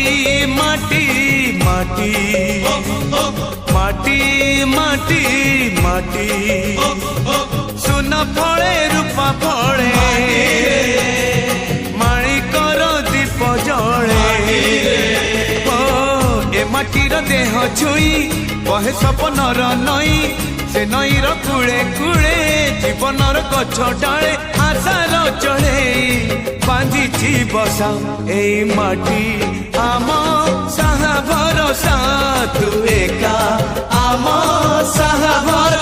माटी माटी माटी माटी माटी सुन फले रूपा फले माणिकर दीप जले ए माटीर देह छुई बहे सपनर नई से नईर कूले कूले जीवनर गछ डाले आशार चढ़े बांधी बसा ए माटी आम साहा भरोसा तू एका आम साहा भरोसा।